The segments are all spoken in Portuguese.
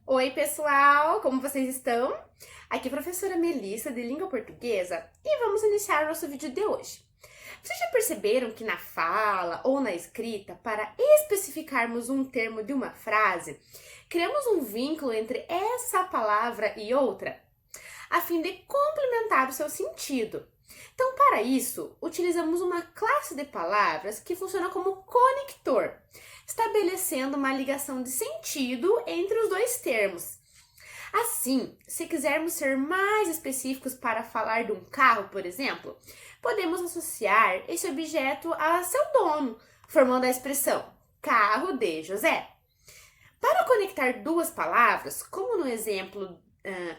Oi, pessoal! Como vocês estão? Aqui é a professora Melissa, de Língua Portuguesa, e vamos iniciar o nosso vídeo de hoje. Vocês já perceberam que na fala ou na escrita, para especificarmos um termo de uma frase, criamos um vínculo entre essa palavra e outra, a fim de complementar o seu sentido. Então, para isso, utilizamos uma classe de palavras que funciona como conector, estabelecendo uma ligação de sentido entre os dois termos. Assim, se quisermos ser mais específicos para falar de um carro, por exemplo, podemos associar esse objeto a seu dono, formando a expressão carro de José. Para conectar duas palavras, como no exemplo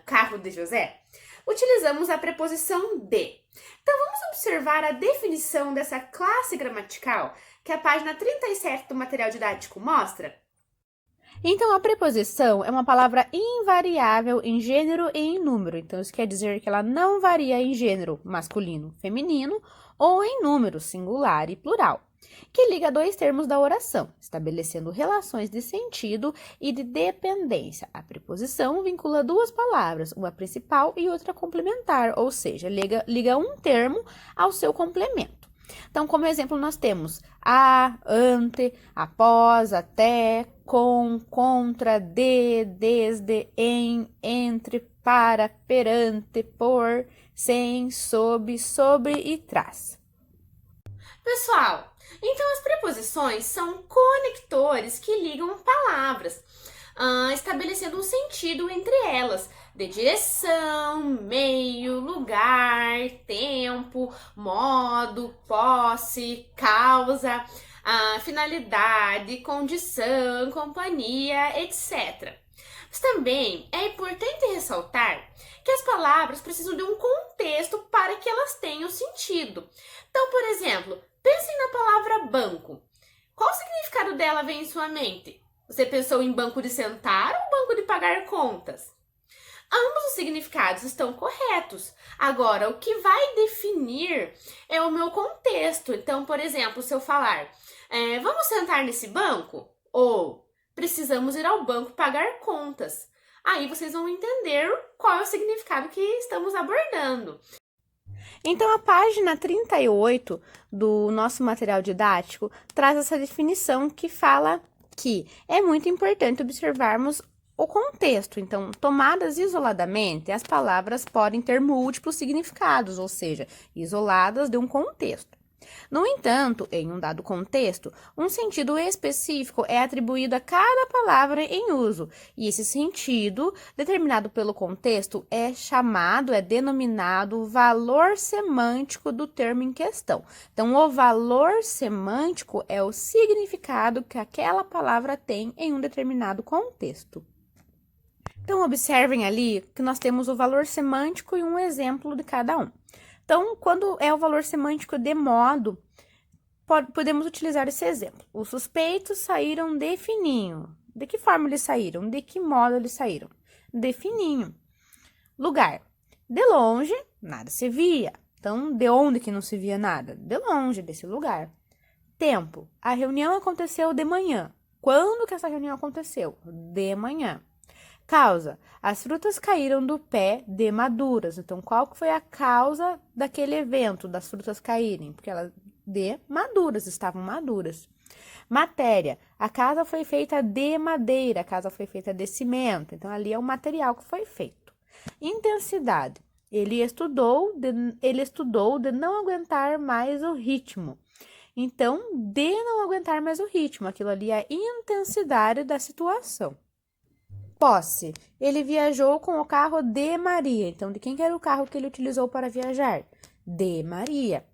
carro de José, utilizamos a preposição de. Então, vamos observar a definição dessa classe gramatical que a página 37 do material didático mostra. Então, a preposição é uma palavra invariável em gênero e em número. Então, isso quer dizer que ela não varia em gênero masculino, feminino ou em número singular e plural, que liga dois termos da oração, estabelecendo relações de sentido e de dependência. A preposição vincula duas palavras, uma principal e outra complementar, ou seja, liga um termo ao seu complemento. Então, como exemplo, nós temos a, ante, após, até, com, contra, de, desde, em, entre, para, perante, por, sem, sob, sobre e tras. Pessoal, então as preposições são conectores que ligam palavras, estabelecendo um sentido entre elas, de direção, meio, lugar, tempo, modo, posse, causa, finalidade, condição, companhia, etc. Mas também é importante ressaltar que as palavras precisam de um contexto para que elas tenham sentido. Então, por exemplo, pensem na palavra banco. Qual o significado dela vem em sua mente? Você pensou em banco de sentar ou banco de pagar contas? Ambos os significados estão corretos. Agora, o que vai definir é o meu contexto. Então, por exemplo, se eu falar, vamos sentar nesse banco? Ou precisamos ir ao banco pagar contas. Aí vocês vão entender qual é o significado que estamos abordando. Então, a página 38 do nosso material didático traz essa definição que fala que é muito importante observarmos o contexto. Então, tomadas isoladamente, as palavras podem ter múltiplos significados, ou seja, isoladas de um contexto. No entanto, em um dado contexto, um sentido específico é atribuído a cada palavra em uso, e esse sentido, determinado pelo contexto, é denominado valor semântico do termo em questão. Então, o valor semântico é o significado que aquela palavra tem em um determinado contexto. Então, observem ali que nós temos o valor semântico e um exemplo de cada um. Então, quando é o valor semântico de modo, podemos utilizar esse exemplo. Os suspeitos saíram de fininho. De que forma eles saíram? De que modo eles saíram? De fininho. Lugar. De longe, nada se via. Então, de onde que não se via nada? De longe, desse lugar. Tempo. A reunião aconteceu de manhã. Quando que essa reunião aconteceu? De manhã. Causa. As frutas caíram do pé de maduras. Então, qual foi a causa daquele evento das frutas caírem? Porque elas de maduras, estavam maduras. Matéria. A casa foi feita de madeira, a casa foi feita de cimento. Então, ali é o material que foi feito. Intensidade. Ele estudou de não aguentar mais o ritmo. Então, de não aguentar mais o ritmo, aquilo ali é a intensidade da situação. Posse. Ele viajou com o carro de Maria. Então, de quem que era o carro que ele utilizou para viajar? De Maria.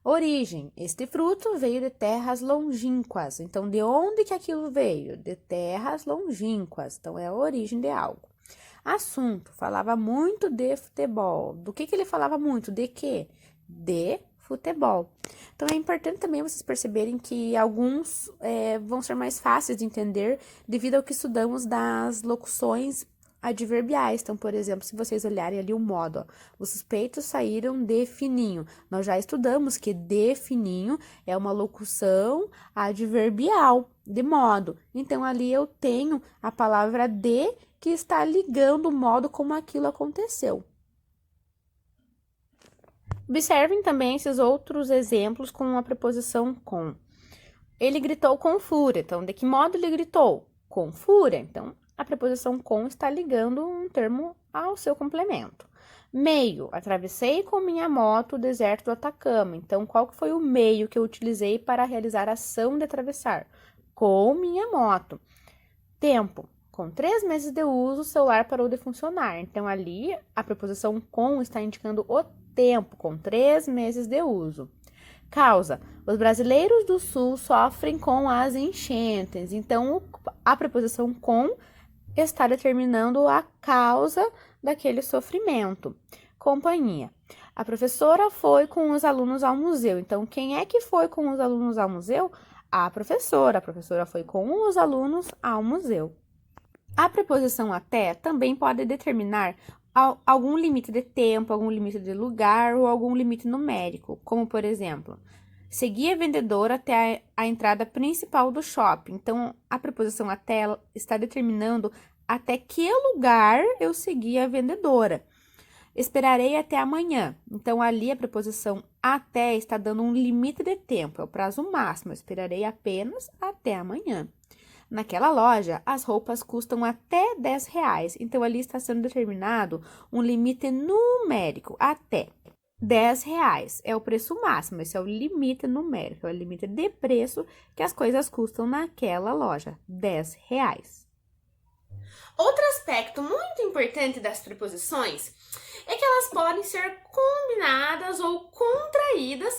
Origem. Este fruto veio de terras longínquas. Então, de onde que aquilo veio? De terras longínquas. Então, é a origem de algo. Assunto. Falava muito de futebol. Do que ele falava muito? De quê? De futebol. Então, é importante também vocês perceberem que alguns vão ser mais fáceis de entender devido ao que estudamos das locuções adverbiais. Então, por exemplo, se vocês olharem ali o modo, ó, os suspeitos saíram de fininho. Nós já estudamos que de fininho é uma locução adverbial, de modo. Então, ali eu tenho a palavra de que está ligando o modo como aquilo aconteceu. Observem também esses outros exemplos com a preposição com. Ele gritou com fúria. Então, de que modo ele gritou? Com fúria. Então, a preposição com está ligando um termo ao seu complemento. Meio. Atravessei com minha moto o deserto do Atacama. Então, qual que foi o meio que eu utilizei para realizar a ação de atravessar? Com minha moto. Tempo. Com 3 meses de uso, o celular parou de funcionar. Então, ali, a preposição com está indicando o tempo, com 3 meses de uso. Causa. Os brasileiros do Sul sofrem com as enchentes. Então, a preposição com está determinando a causa daquele sofrimento. Companhia. A professora foi com os alunos ao museu. Então, quem é que foi com os alunos ao museu? A professora. A professora foi com os alunos ao museu. A preposição até também pode determinar algum limite de tempo, algum limite de lugar ou algum limite numérico, como por exemplo, segui a vendedora até a entrada principal do shopping. Então, a preposição até está determinando até que lugar eu segui a vendedora. Esperarei até amanhã. Então, ali a preposição até está dando um limite de tempo, é o prazo máximo. Eu esperarei apenas até amanhã. Naquela loja, as roupas custam até R$10. Então, ali está sendo determinado um limite numérico, até R$10. É o preço máximo, esse é o limite numérico, é o limite de preço que as coisas custam naquela loja, R$10. Outro aspecto muito importante das preposições é que elas podem ser combinadas ou contraídas,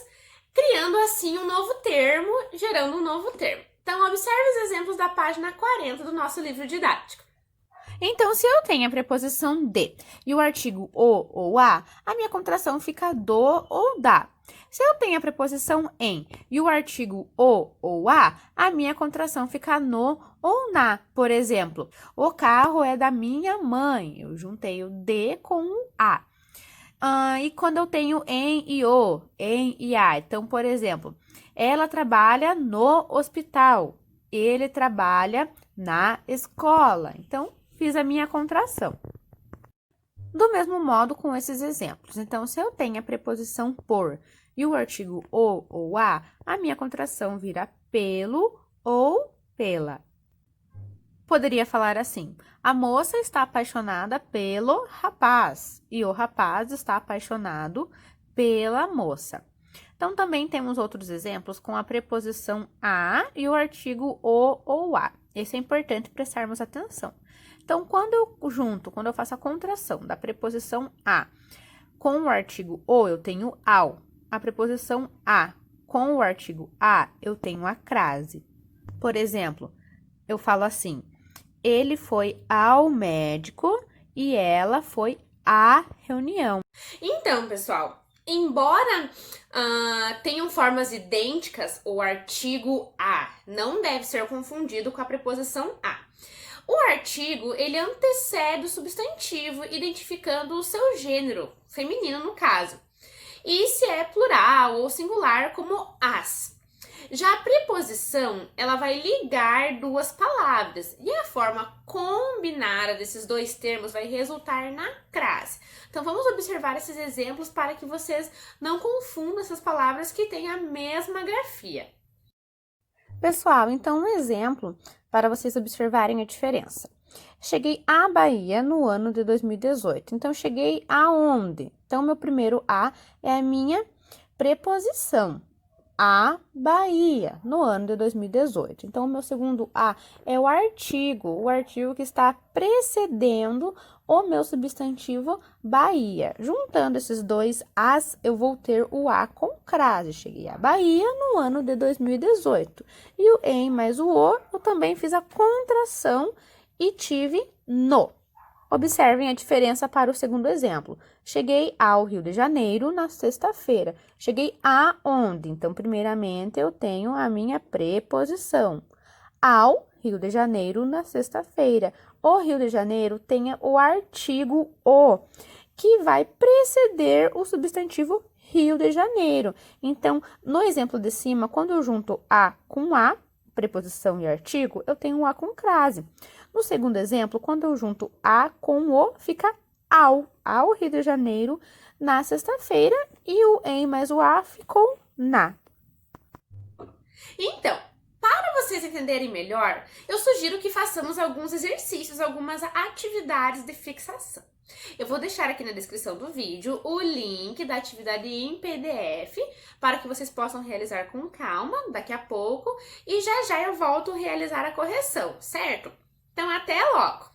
criando assim um novo termo, gerando um novo termo. Então, observe os exemplos da página 40 do nosso livro didático. Então, se eu tenho a preposição de e o artigo o ou a minha contração fica do ou da. Se eu tenho a preposição em e o artigo o ou a minha contração fica no ou na. Por exemplo, o carro é da minha mãe. Eu juntei o de com o a. E quando eu tenho em e o, em e a. Então, por exemplo, ela trabalha no hospital. Ele trabalha na escola. Então, fiz a minha contração. Do mesmo modo com esses exemplos. Então, se eu tenho a preposição por e o artigo o ou a minha contração vira pelo ou pela. Poderia falar assim: a moça está apaixonada pelo rapaz e o rapaz está apaixonado pela moça. Então, também temos outros exemplos com a preposição a e o artigo o ou a. Esse é importante prestarmos atenção. Então, quando eu faço a contração da preposição a com o artigo o, eu tenho ao. A preposição a com o artigo a, eu tenho a crase. Por exemplo, eu falo assim: ele foi ao médico e ela foi à reunião. Então, pessoal, embora tenham formas idênticas, o artigo a não deve ser confundido com a preposição a. O artigo, ele antecede o substantivo, identificando o seu gênero, feminino no caso. E se é plural ou singular, como as. Já a preposição, ela vai ligar duas palavras e a forma combinada desses dois termos vai resultar na crase. Então, vamos observar esses exemplos para que vocês não confundam essas palavras que têm a mesma grafia. Pessoal, então um exemplo para vocês observarem a diferença. Cheguei à Bahia no ano de 2018. Então, cheguei aonde? Então, meu primeiro a é a minha preposição. A Bahia, no ano de 2018. Então, o meu segundo a é o artigo que está precedendo o meu substantivo Bahia. Juntando esses dois as, eu vou ter o a com crase. Cheguei à Bahia no ano de 2018. E o em mais o o, eu também fiz a contração e tive no. Observem a diferença para o segundo exemplo. Cheguei ao Rio de Janeiro na sexta-feira. Cheguei aonde? Então, primeiramente, eu tenho a minha preposição. Ao Rio de Janeiro na sexta-feira. O Rio de Janeiro tem o artigo o, que vai preceder o substantivo Rio de Janeiro. Então, no exemplo de cima, quando eu junto a com a, preposição e artigo, eu tenho a com crase. No segundo exemplo, quando eu junto a com o, fica ao Rio de Janeiro na sexta-feira, e o em mais o a ficou na. Então, para vocês entenderem melhor, eu sugiro que façamos alguns exercícios, algumas atividades de fixação. Eu vou deixar aqui na descrição do vídeo o link da atividade em PDF para que vocês possam realizar com calma daqui a pouco, e já já eu volto a realizar a correção, certo? Então, até logo!